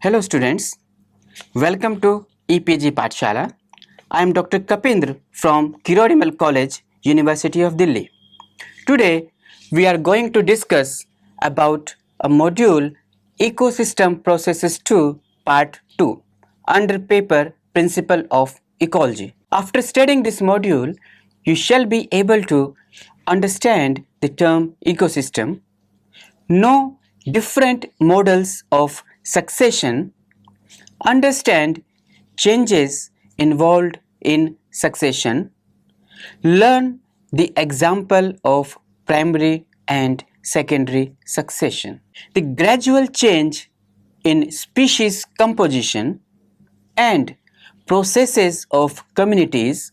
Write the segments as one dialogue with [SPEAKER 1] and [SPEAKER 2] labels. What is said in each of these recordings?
[SPEAKER 1] Hello students, welcome to EPG Pathshala. I am Dr. Kapendra from Kirodimal College, University of Delhi. Today we are going to discuss about a module Ecosystem Processes 2 Part 2 under paper Principle of Ecology. After studying this module, you shall be able to understand the term ecosystem, know different models of succession, understand changes involved in succession, learn the example of primary and secondary succession. The gradual change in species composition and processes of communities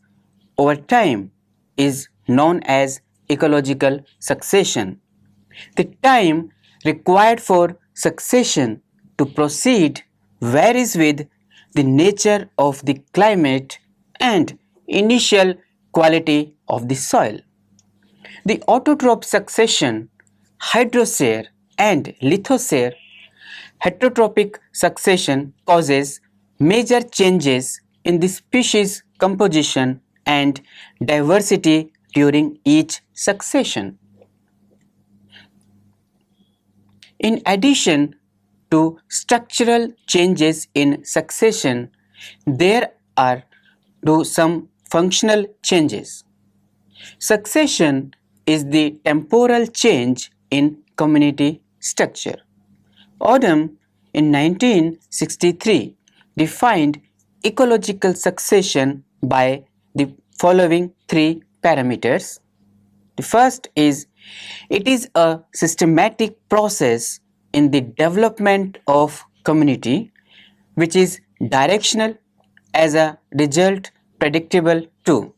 [SPEAKER 1] over time is known as ecological succession. The time required for succession to proceed varies with the nature of the climate and initial quality of the soil. The autotroph succession, Hydrocele and Lithocele heterotrophic succession causes major changes in the species composition and diversity during each succession. In addition to structural changes in succession, there are some functional changes. Succession is the temporal change in community structure. Odum in 1963 defined ecological succession by the following three parameters. The first is it is a systematic process in the development of community which is directional, as a result predictable too.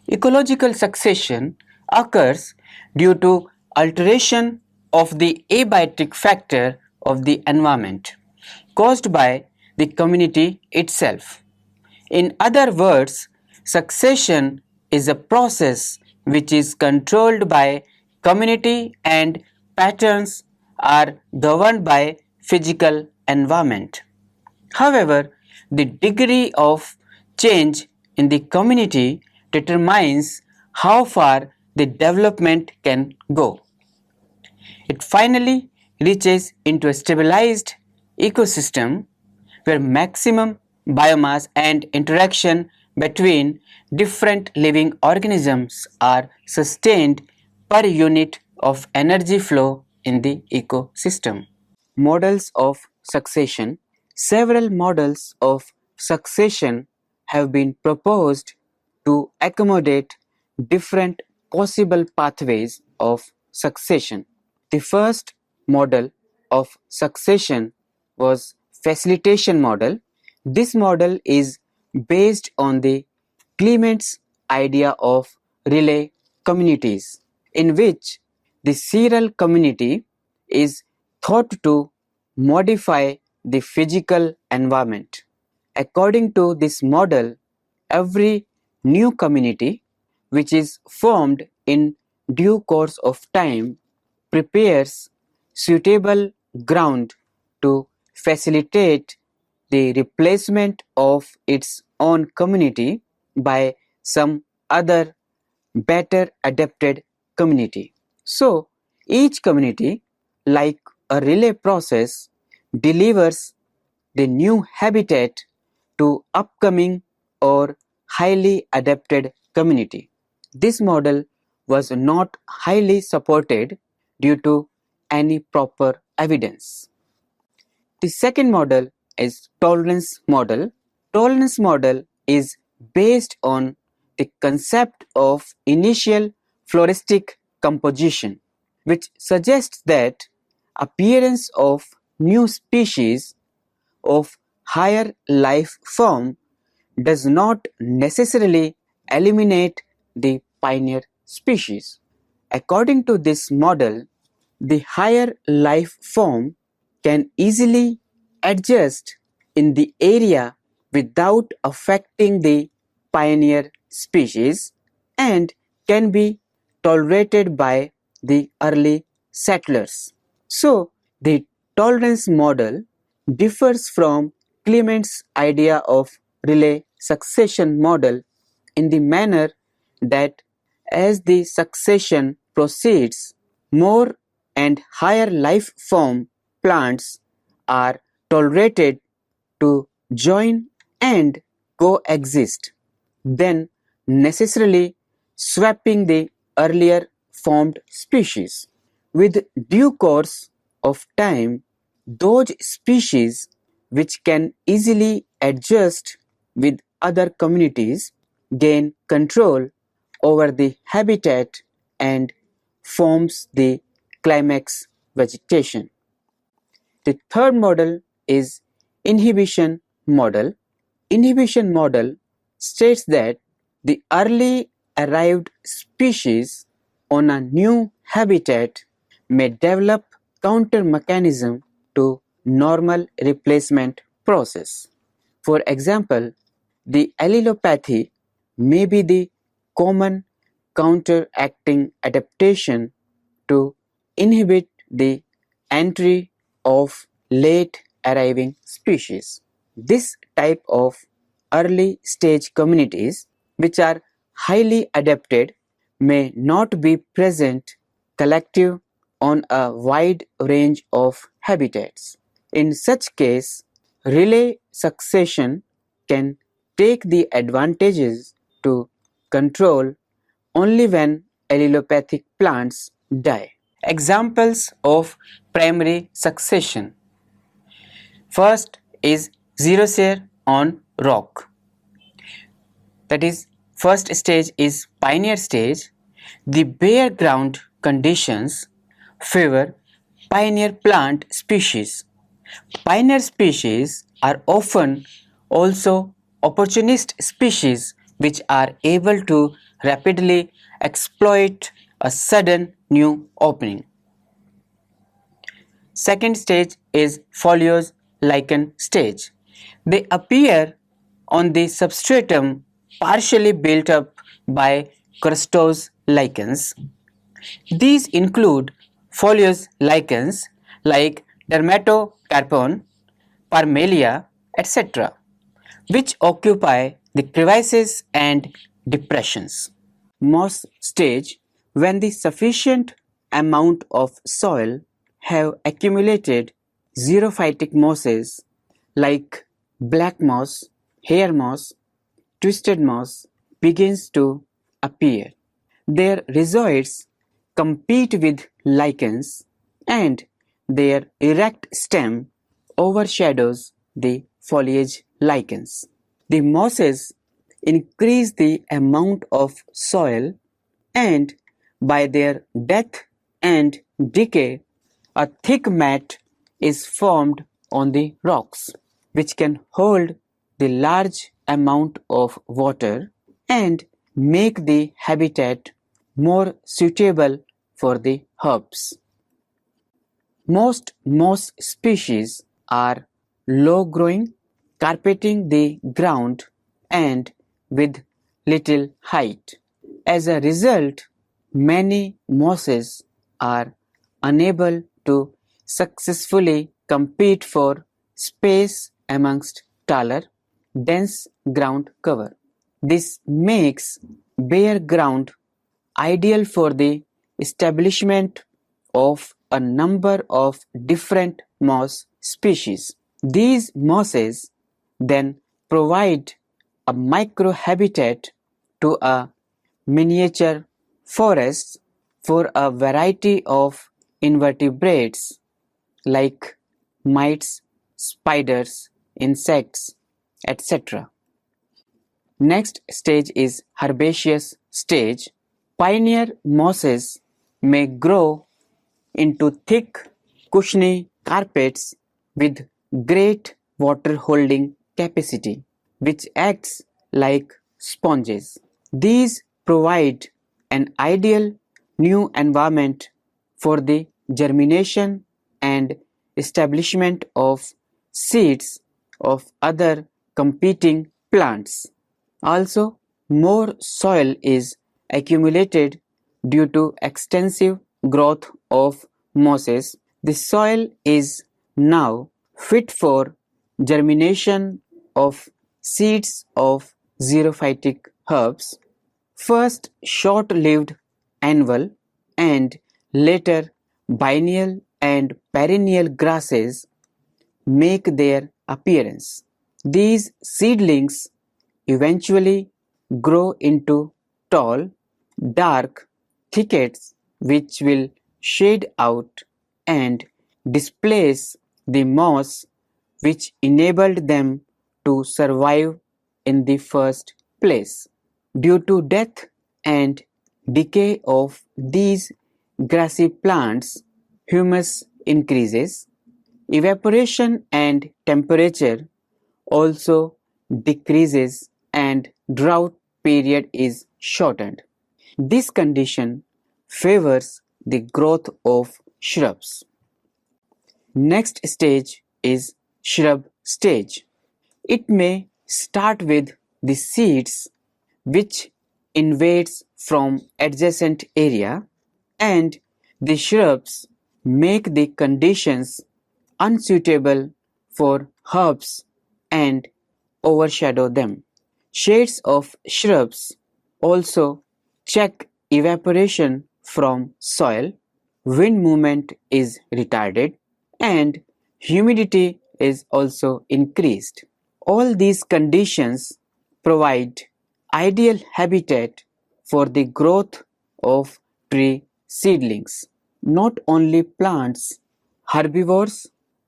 [SPEAKER 1] Ecological succession occurs due to alteration of the abiotic factor of the environment caused by the community itself. In other words, succession is a process which is controlled by community and patterns are governed by physical environment. However, the degree of change in the community determines how far the development can go. It finally reaches into a stabilized ecosystem where maximum biomass and interaction between different living organisms are sustained per unit of energy flow in the ecosystem. Models of succession. Several models of succession have been proposed to accommodate different possible pathways of succession. The first model of succession was Facilitation Model. This model is based on the Climax idea of relay communities, in which the serial community is thought to modify the physical environment. According to this model, every new community which is formed in due course of time prepares suitable ground to facilitate the replacement of its own community by some other better adapted community. So each community, like a relay process, delivers the new habitat to upcoming or highly adapted community. This model was not highly supported due to any proper evidence. The second model is Tolerance Model. Tolerance Model is based on the concept of initial floristic composition, which suggests that appearance of new species of higher life form does not necessarily eliminate the pioneer species. According to this model, the higher life form can easily adjust in the area without affecting the pioneer species and can be tolerated by the early settlers. So, the tolerance model differs from Clement's idea of relay succession model in the manner that as the succession proceeds, more and higher life form plants are tolerated to join and coexist, then necessarily swapping the earlier formed species. With due course of time, those species which can easily adjust with other communities gain control over the habitat and forms the climax vegetation. The third model is Inhibition Model. Inhibition Model states that the early arrived species on a new habitat may develop counter mechanism to normal replacement process. For example, the allelopathy may be the common counteracting adaptation to inhibit the entry of late arriving species. This type of early stage communities, which are highly adapted, may not be present collective on a wide range of habitats. In such case, relay succession can take the advantages to control only when allelopathic plants die. Examples of primary succession. First is xerocer on rock. That is, first stage is pioneer stage. The bare ground conditions favor pioneer plant species. Pioneer species are often also opportunist species which are able to rapidly exploit a sudden new opening. Second stage is foliose lichen stage. They appear on the substratum partially built up by crustose lichens. These include foliose lichens like Dermatocarpon, Parmelia, etc., which occupy the crevices and depressions. Moss stage, when the sufficient amount of soil have accumulated, xerophytic mosses like black moss, hair moss, twisted moss begins to appear. Their rhizoids compete with lichens and their erect stem overshadows the foliage lichens. The mosses increase the amount of soil and by their death and decay, a thick mat is formed on the rocks, which can hold the large amount of water and make the habitat more suitable for the herbs. Most moss species are low-growing, carpeting the ground and with little height. As a result, many mosses are unable to successfully compete for space amongst taller, dense ground cover. This makes bare ground ideal for the establishment of a number of different moss species. These mosses then provide a microhabitat to a miniature forest for a variety of invertebrates like mites, spiders, insects, etc. Next stage is herbaceous stage. Pioneer mosses may grow into thick, cushiony carpets with great water holding capacity, which acts like sponges. These provide an ideal new environment for the germination and establishment of seeds of other competing plants. Also, more soil is accumulated due to extensive growth of mosses. The soil is now fit for germination of seeds of xerophytic herbs, first short-lived annual and later biennial and perennial grasses make their appearance. These seedlings eventually grow into tall, dark thickets which will shade out and displace the moss which enabled them to survive in the first place. Due to death and decay of these grassy plants, humus increases, evaporation and temperature also decreases and drought period is shortened. This condition favors the growth of shrubs. Next stage is shrub stage. It may start with the seeds which invades from adjacent area, and the shrubs make the conditions unsuitable for herbs and overshadow them. Shades of shrubs also check evaporation from soil, wind movement is retarded, and humidity is also increased. All these conditions provide ideal habitat for the growth of tree seedlings. Not only plants, herbivores,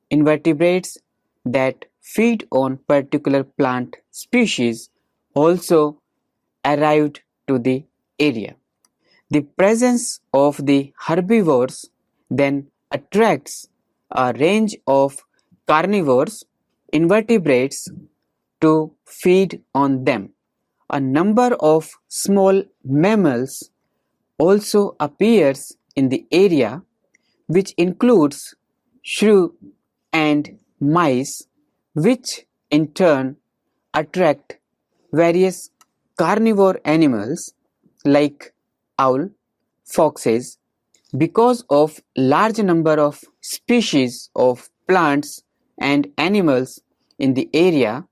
[SPEAKER 1] invertebrates that feed on particular plant species also arrived to the area. The presence of the herbivores then attracts a range of carnivores, invertebrates to feed on them. A number of small mammals also appears in the area, which includes shrew and mice, which in turn attract various carnivore animals like owl, foxes. Because of large number of species of plants and animals in the area,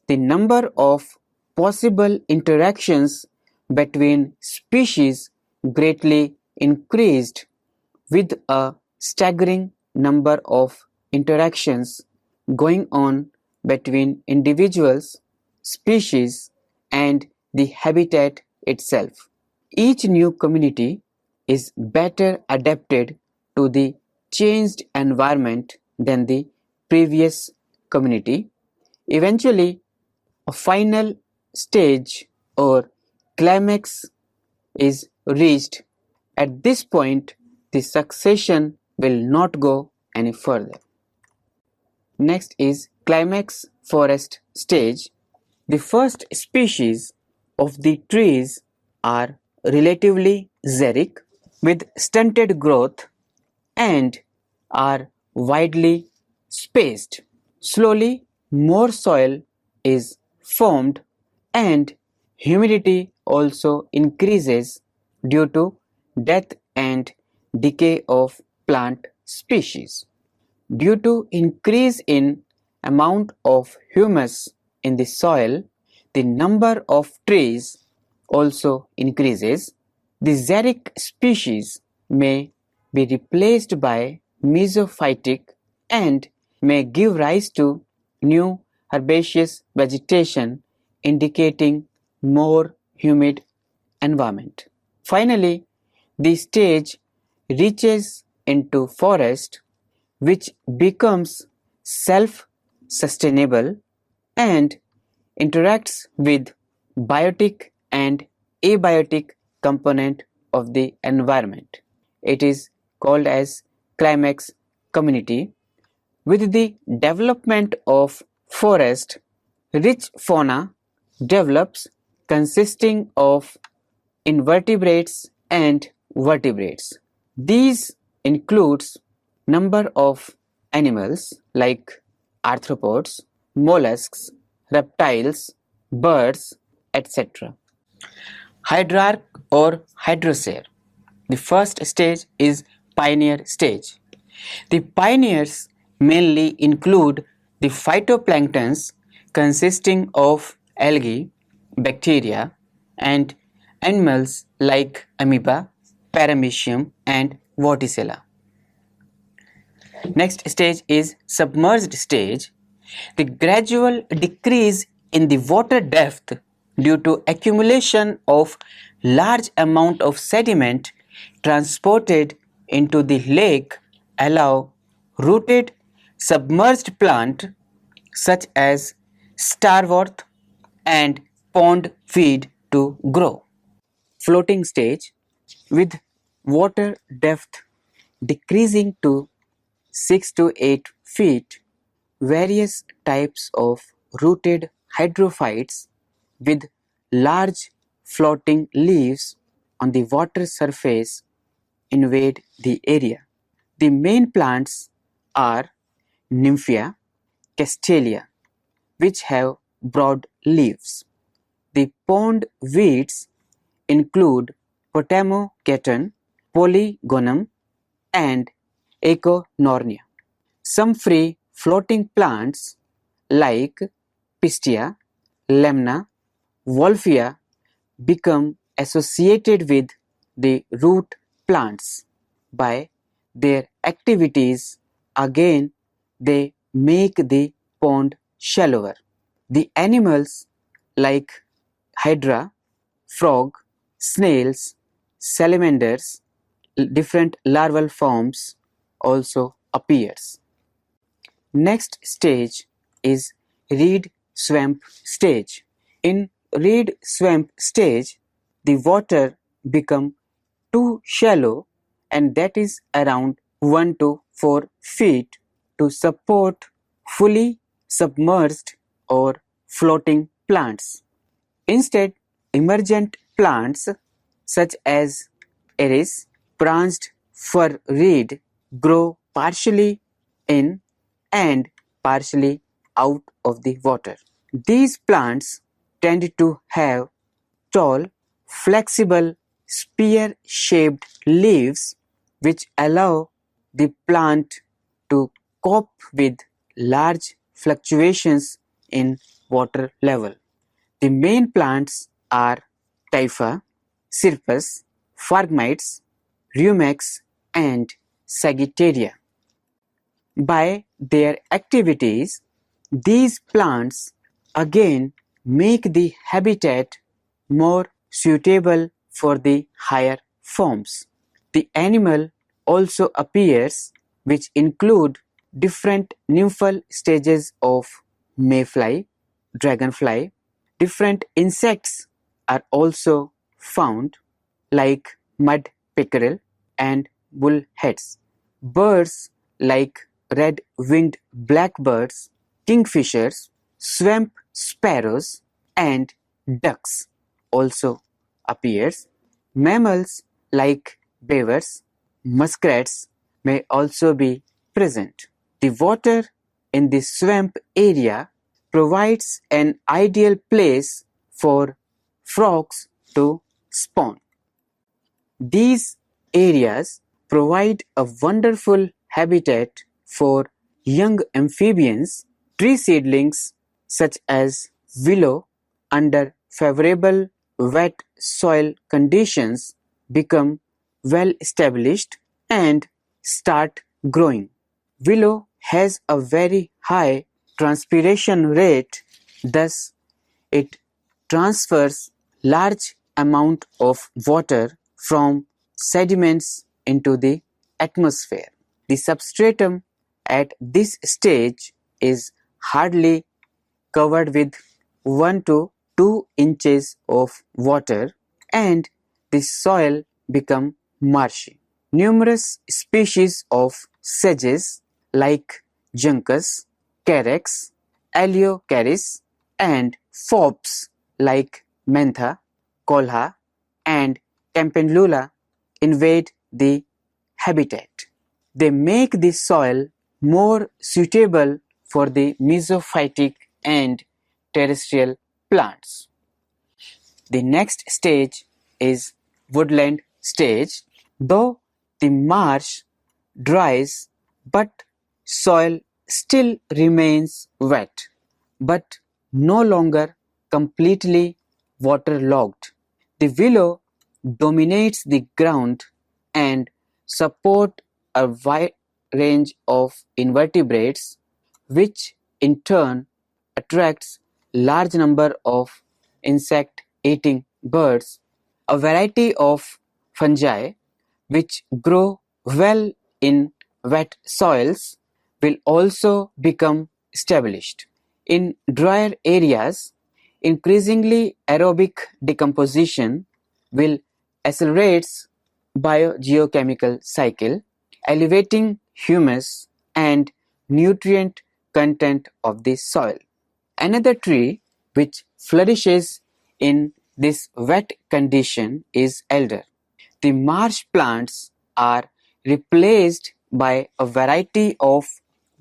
[SPEAKER 1] the number of possible interactions between species greatly increased, with a staggering number of interactions going on between individuals, species, and the habitat itself. Each new community is better adapted to the changed environment than the previous community. Eventually, a final stage or climax is reached. At this point, the succession will not go any further. Next is climax forest stage. The first species of the trees are relatively xeric with stunted growth and are widely spaced. Slowly, more soil is formed and humidity also increases due to death and decay of plant species. Due to increase in amount of humus in the soil, the number of trees also increases. The xeric species may be replaced by mesophytic and may give rise to new herbaceous vegetation, indicating more humid environment. Finally, the stage reaches into forest, which becomes self-sustainable and interacts with biotic and abiotic component of the environment. It is called as climax community. With the development of forest, rich fauna develops consisting of invertebrates and vertebrates. These includes number of animals like arthropods, mollusks, reptiles, birds, etc. Hydrarch or Hydrocele. The first stage is pioneer stage. The pioneers mainly include the phytoplanktons consisting of algae, bacteria, and animals like amoeba, paramecium, and vorticella. Next stage is submerged stage. The gradual decrease in the water depth due to accumulation of large amount of sediment transported into the lake allow rooted submerged plant such as starwort and pond feed to grow. Floating stage, with water depth decreasing to 6 to 8 feet, various types of rooted hydrophytes with large floating leaves on the water surface invade the area. The main plants are Nymphia, Castelia, which have broad leaves. The pond weeds include Potamogeton, Polygonum, and Echonornia. Some free floating plants like Pistia, Lemna, Wolfia become associated with the root plants. By their activities, again they make the pond shallower. The animals like hydra, frog, snails, salamanders, different larval forms also appears. Next stage is reed swamp stage. In reed swamp stage, the water become too shallow, and that is around 1 to 4 feet, to support fully submerged or floating plants. Instead, emergent plants such as iris, branched fir reed grow partially in and partially out of the water. These plants tend to have tall, flexible, spear-shaped leaves which allow the plant to cope with large fluctuations in water level. The main plants are Typha, Cirpus, Pharmites, Rumex, and Sagittaria. By their activities, these plants again make the habitat more suitable for the higher forms. The animal also appears, which include different nymphal stages of mayfly, dragonfly. Different insects are also found, like mud pickerel and bullheads. Birds like red-winged blackbirds, kingfishers, swamp sparrows, and ducks also appears. Mammals like beavers, muskrats may also be present. The water in the swamp area provides an ideal place for frogs to spawn. These areas provide a wonderful habitat for young amphibians. Tree seedlings such as willow under favorable wet soil conditions become well established and start growing. Willow has a very high transpiration rate, thus it transfers large amount of water from sediments into the atmosphere. The substratum at this stage is hardly covered with 1 to 2 inches of water, and the soil become marshy. Numerous species of sedges like Juncus, Carex, Aleocaris, and fops like Mentha, Colha, and Campanula invade the habitat. They make the soil more suitable for the mesophytic and terrestrial plants. The next stage is woodland stage. Though the marsh dries, but soil still remains wet, but no longer completely waterlogged. The willow dominates the ground and support a wide range of invertebrates, which in turn attracts large number of insect-eating birds, a variety of fungi which grow well in wet soils will also become established. In drier areas, increasingly aerobic decomposition will accelerate biogeochemical cycle, elevating humus and nutrient content of the soil. Another tree which flourishes in this wet condition is elder. The marsh plants are replaced by a variety of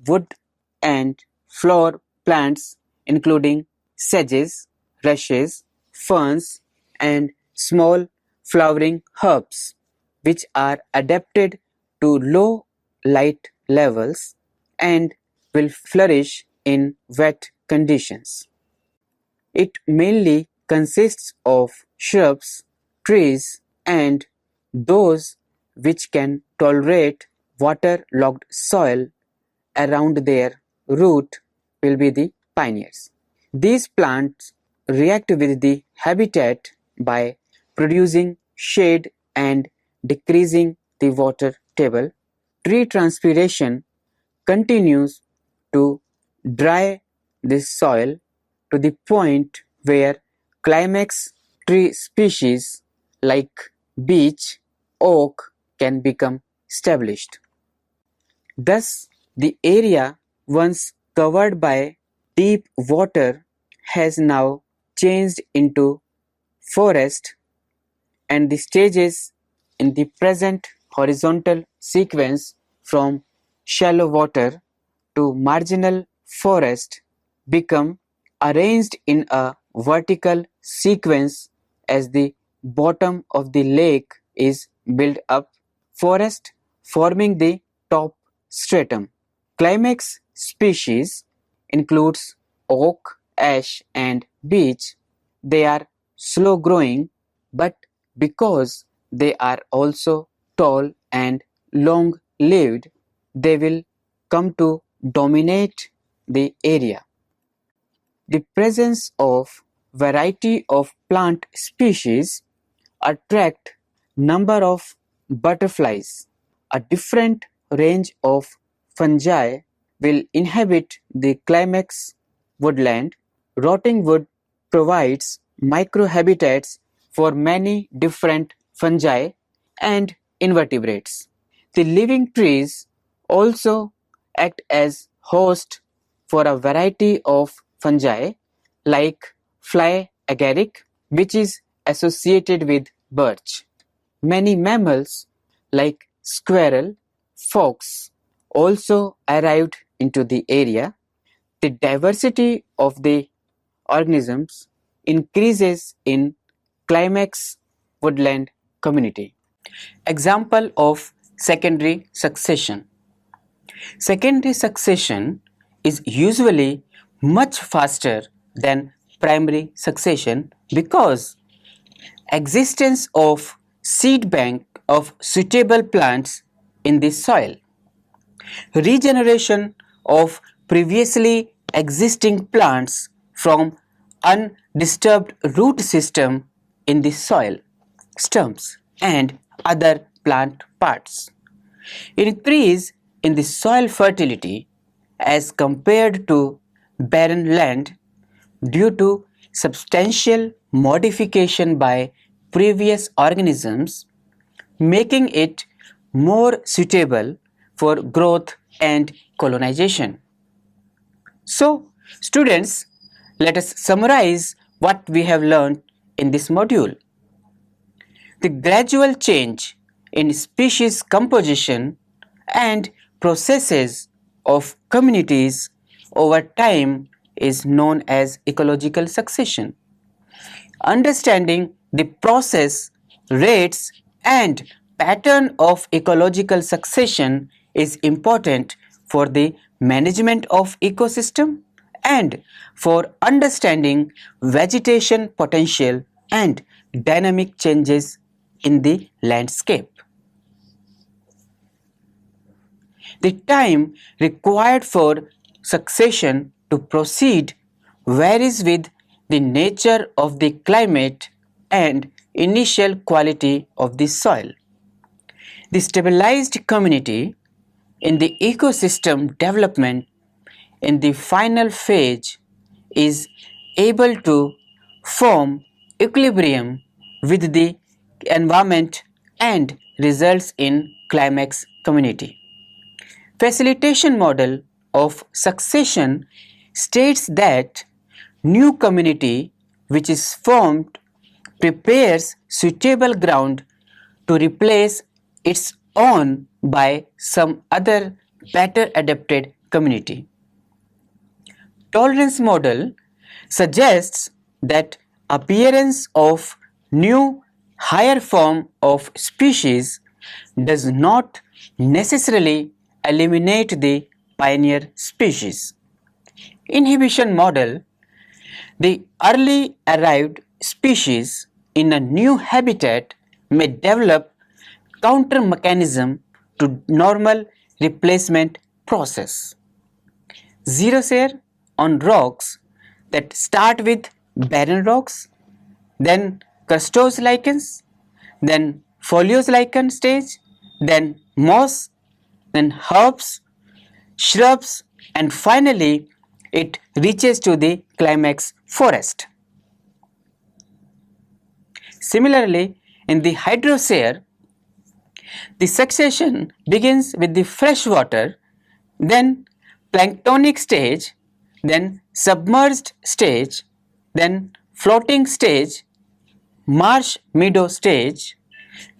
[SPEAKER 1] wood and flower plants including sedges, rushes, ferns and small flowering herbs which are adapted to low light levels and will flourish in wet conditions. It mainly consists of shrubs, trees and those which can tolerate water-logged soil around their root will be the pioneers. These plants react with the habitat by producing shade and decreasing the water table. Tree transpiration continues to dry this soil to the point where climax tree species like beech, oak can become established. Thus, the area once covered by deep water has now changed into forest, and the stages in the present horizontal sequence from shallow water to marginal forest become arranged in a vertical sequence as the bottom of the lake is built up, forest forming the top stratum. Climax species includes oak, ash and beech. They are slow growing, but because they are also tall and long lived, they will come to dominate the area. The presence of variety of plant species attract number of butterflies. A different range of fungi will inhabit the climax woodland. Rotting wood provides microhabitats for many different fungi and invertebrates. The living trees also act as host for a variety of fungi like fly agaric, which is associated with birch. Many mammals like squirrel, fox also arrived into the area. The diversity of the organisms increases in climax woodland community. Example of secondary succession. Secondary succession is usually much faster than primary succession because existence of seed bank of suitable plants in the soil. Regeneration of previously existing plants from undisturbed root system in the soil, stumps and other plant parts. Increase in the soil fertility as compared to barren land due to substantial modification by previous organisms, making it more suitable for growth and colonization. So, students, let us summarize what we have learned in this module. The gradual change in species composition and processes of communities over time is known as ecological succession. Understanding the process, rates and pattern of ecological succession is important for the management of ecosystem and for understanding vegetation potential and dynamic changes in the landscape. The time required for succession to proceed varies with the nature of the climate and initial quality of the soil. The stabilized community in the ecosystem development in the final phase is able to form equilibrium with the environment and results in climax community. Facilitation model of succession states that new community which is formed prepares suitable ground to replace its own by some other better adapted community. Tolerance model suggests that appearance of new higher form of species does not necessarily eliminate the pioneer species. Inhibition model, the early arrived species in a new habitat may develop counter mechanism to normal replacement process. Xerocer on rocks that start with barren rocks, then crustose lichens, then foliose lichen stage, then moss, then herbs, shrubs, and finally it reaches to the climax forest. Similarly, in the Hydrocele, the succession begins with the freshwater, then planktonic stage, then submerged stage, then floating stage, marsh meadow stage,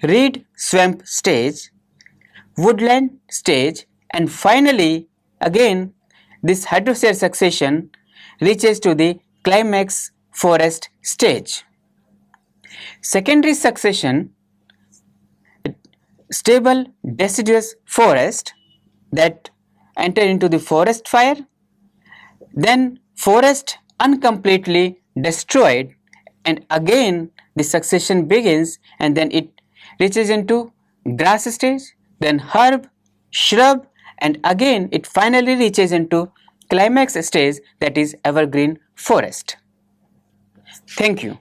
[SPEAKER 1] reed swamp stage, woodland stage, and finally again this Hydrocele succession reaches to the climax forest stage. Secondary succession, stable deciduous forest that enter into the forest fire, then forest uncompletely destroyed, and again the succession begins and then it reaches into grass stage, then herb, shrub, and again it finally reaches into climax stage, that is evergreen forest. Thank you.